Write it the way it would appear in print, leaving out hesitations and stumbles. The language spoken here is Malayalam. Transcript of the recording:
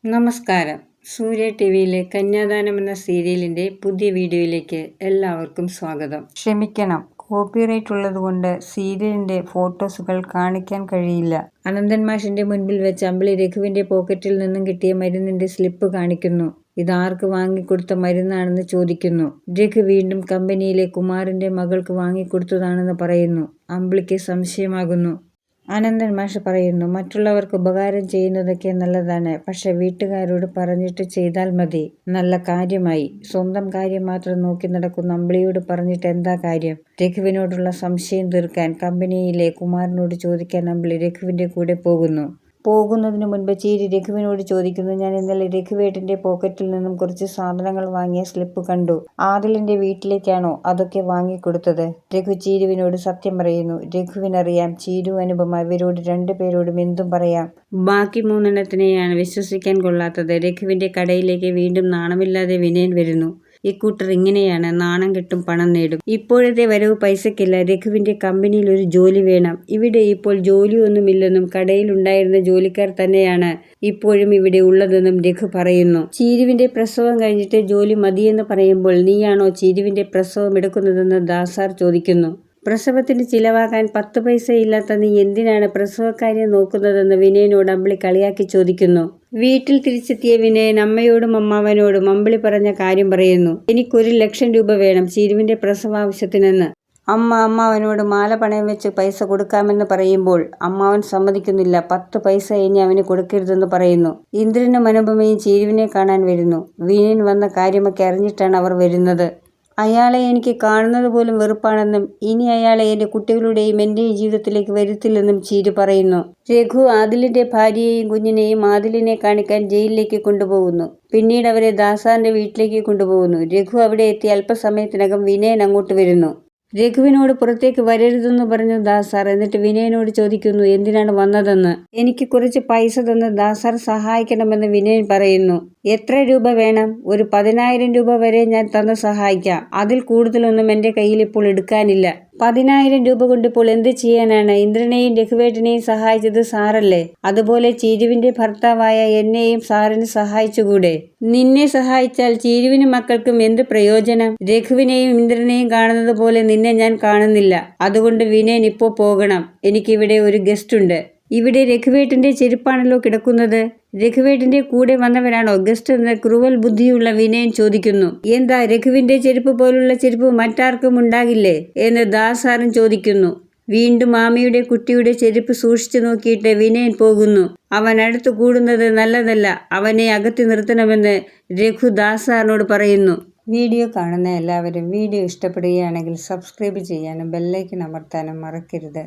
നമസ്കാരം. സൂര്യ ടിവിയിലെ കന്യാദാനം എന്ന സീരിയലിന്റെ പുതിയ വീഡിയോയിലേക്ക് എല്ലാവർക്കും സ്വാഗതം. ക്ഷമിക്കണം, കോപ്പിറൈറ്റ് ഉള്ളതുകൊണ്ട് സീരിയലിന്റെ ഫോട്ടോസുകൾ കാണിക്കാൻ കഴിയില്ല. അനന്തൻ മാഷിന്റെ മുൻപിൽ വെച്ച് അമ്പിളി രഘുവിന്റെ പോക്കറ്റിൽ നിന്നും കിട്ടിയ മരുന്നിന്റെ സ്ലിപ്പ് കാണിക്കുന്നു. ഇതാർക്ക് വാങ്ങിക്കൊടുത്ത മരുന്നാണെന്ന് ചോദിക്കുന്നു. രഘു വീണ്ടും കമ്പനിയിലെ കുമാറിന്റെ മകൾക്ക് വാങ്ങിക്കൊടുത്തതാണെന്ന് പറയുന്നു. അമ്പിളിക്ക് സംശയമാകുന്നു. അനന്തൻ മാഷ് പറയുന്നു, മറ്റുള്ളവർക്ക് ഉപകാരം ചെയ്യുന്നതൊക്കെ നല്ലതാണ്, പക്ഷെ വീട്ടുകാരോട് പറഞ്ഞിട്ട് ചെയ്താൽ മതി. നല്ല കാര്യമായി. സ്വന്തം കാര്യം മാത്രം നോക്കി നടക്കുന്ന അമ്പിളിയോട് പറഞ്ഞിട്ട് എന്താ കാര്യം? രഘുവിനോടുള്ള സംശയം തീർക്കാൻ കമ്പനിയിലെ കുമാരനോട് ചോദിക്കാൻ അമ്പിളി രഘുവിന്റെ കൂടെ പോകുന്നതിനു മുൻപ് ചീരി രഘുവിനോട് ചോദിക്കുന്നു, ഞാൻ ഇന്നലെ രഘുവേട്ടന്റെ പോക്കറ്റിൽ നിന്നും കുറച്ച് സാധനങ്ങൾ വാങ്ങിയ സ്ലിപ്പ് കണ്ടു. ആദിലിന്റെ വീട്ടിലേക്കാണോ അതൊക്കെ വാങ്ങിക്കൊടുത്തത്? രഘു ചീരുവിനോട് സത്യം പറയുന്നു. രഘുവിനറിയാം, ചീരു, അനുപമ ഇവരോട് രണ്ടുപേരോടും എന്തും പറയാം. ബാക്കി മൂന്നെണ്ണത്തിനെയാണ് വിശ്വസിക്കാൻ കൊള്ളാത്തത്. രഘുവിന്റെ കടയിലേക്ക് വീണ്ടും നാണമില്ലാതെ വിനയൻ വരുന്നു. ഇക്കൂട്ടർ ഇങ്ങനെയാണ്, നാണം കെട്ടും പണം നേടും. ഇപ്പോഴത്തെ വരവ് പൈസക്കില്ല. രഘുവിന്റെ കമ്പനിയിൽ ഒരു ജോലി വേണം. ഇവിടെ ഇപ്പോൾ ജോലിയൊന്നുമില്ലെന്നും കടയിലുണ്ടായിരുന്ന ജോലിക്കാർ തന്നെയാണ് ഇപ്പോഴും ഇവിടെ ഉള്ളതെന്നും രഘു പറയുന്നു. ചീരുവിന്റെ പ്രസവം കഴിഞ്ഞിട്ട് ജോലി മതിയെന്ന് പറയുമ്പോൾ നീയാണോ ചീരുവിന്റെ പ്രസവം എടുക്കുന്നതെന്ന് ദാസാർ ചോദിക്കുന്നു. പ്രസവത്തിന് ചിലവാക്കാൻ 10 പൈസ ഇല്ലാത്ത നീ എന്തിനാണ് പ്രസവക്കാരിയെ നോക്കുന്നതെന്ന് വിനയനോട് അമ്പിളി കളിയാക്കി ചോദിക്കുന്നു. വീട്ടിൽ തിരിച്ചെത്തിയ വിനയൻ അമ്മയോടും അമ്മാവനോടും അമ്പിളി പറഞ്ഞ കാര്യം പറയുന്നു. എനിക്കൊരു 1,00,000 രൂപ വേണം ചീരുവിന്റെ പ്രസവാവശ്യത്തിനെന്ന്. അമ്മാവനോട് മാല പണയം വെച്ച് പൈസ കൊടുക്കാമെന്ന് പറയുമ്പോൾ അമ്മാവൻ സമ്മതിക്കുന്നില്ല. 10 പൈസ ഇനി അവന് കൊടുക്കരുതെന്ന് പറയുന്നു. ഇന്ദ്രനും അനുപമയും ചീരുവിനെ കാണാൻ വരുന്നു. വിനയൻ വന്ന കാര്യമൊക്കെ അറിഞ്ഞിട്ടാണ് അവർ വരുന്നത്. അയാളെ എനിക്ക് കാണുന്നത് പോലും വെറുപ്പാണെന്നും ഇനി അയാളെ എൻ്റെ കുട്ടികളുടെയും എൻ്റെയും ജീവിതത്തിലേക്ക് വരുത്തില്ലെന്നും ചീരു പറയുന്നു. രഘു ആദിലിന്റെ ഭാര്യയെയും കുഞ്ഞിനെയും ആദിലിനെ കാണിക്കാൻ ജയിലിലേക്ക് കൊണ്ടുപോകുന്നു. പിന്നീട് അവരെ ദാസാറിന്റെ വീട്ടിലേക്ക് കൊണ്ടുപോകുന്നു. രഘു അവിടെ എത്തി അല്പസമയത്തിനകം വിനയൻ അങ്ങോട്ട് വരുന്നു. രഘുവിനോട് പുറത്തേക്ക് വരരുതെന്ന് പറഞ്ഞു ദാസാർ. എന്നിട്ട് വിനയനോട് ചോദിക്കുന്നു, എന്തിനാണ് വന്നതെന്ന്. എനിക്ക് കുറച്ച് പൈസ തന്ന് ദാസാർ സഹായിക്കണമെന്ന് വിനയൻ പറയുന്നു. എത്ര രൂപ വേണം? ഒരു 10,000 രൂപ വരെ ഞാൻ തന്ന് സഹായിക്കാം. അതിൽ കൂടുതലൊന്നും എൻ്റെ കയ്യിൽ ഇപ്പോൾ എടുക്കാനില്ല. 10,000 രൂപ കൊണ്ട് ഇപ്പോൾ എന്ത് ചെയ്യാനാണ്? ഇന്ദ്രനെയും രഘുവേട്ടനെയും സഹായിച്ചത് സാറല്ലേ? അതുപോലെ ചീരുവിന്റെ ഭർത്താവായ എന്നെയും സാറിന് സഹായിച്ചുകൂടെ? നിന്നെ സഹായിച്ചാൽ ചീരുവിനും മക്കൾക്കും എന്ത് പ്രയോജനം? രഘുവിനെയും ഇന്ദ്രനെയും കാണുന്നത് പോലെ നിന്നെ ഞാൻ കാണുന്നില്ല. അതുകൊണ്ട് വിനയൻ ഇപ്പോൾ പോകണം. എനിക്കിവിടെ ഒരു ഗസ്റ്റ് ഉണ്ട്. ഇവിടെ രഘുവേട്ടന്റെ ചെരുപ്പാണല്ലോ കിടക്കുന്നത്. രഘുവേട്ടന്റെ കൂടെ വന്നവരാണോ ഗസ്റ്റ് എന്ന് ക്രൂവൽ ബുദ്ധിയുള്ള വിനയൻ ചോദിക്കുന്നു. എന്താ, രഘുവിന്റെ ചെരുപ്പ് പോലുള്ള ചെരുപ്പ് മറ്റാർക്കും ഉണ്ടാകില്ലേ എന്ന് ദാസാറും ചോദിക്കുന്നു. വീണ്ടും മാമിയുടെ കുട്ടിയുടെ ചെരുപ്പ് സൂക്ഷിച്ചു നോക്കിയിട്ട് വിനയൻ പോകുന്നു. അവൻ അടുത്ത് കൂടുന്നത് നല്ലതല്ല. അവനെ അകറ്റി നിർത്തണമെന്ന് രഘു ദാസാറിനോട് പറയുന്നു. വീഡിയോ കാണുന്ന എല്ലാവരും വീഡിയോ ഇഷ്ടപ്പെടുകയാണെങ്കിൽ സബ്സ്ക്രൈബ് ചെയ്യാനും ബെല്ലൈക്കൺ അമർത്താനും മറക്കരുത്.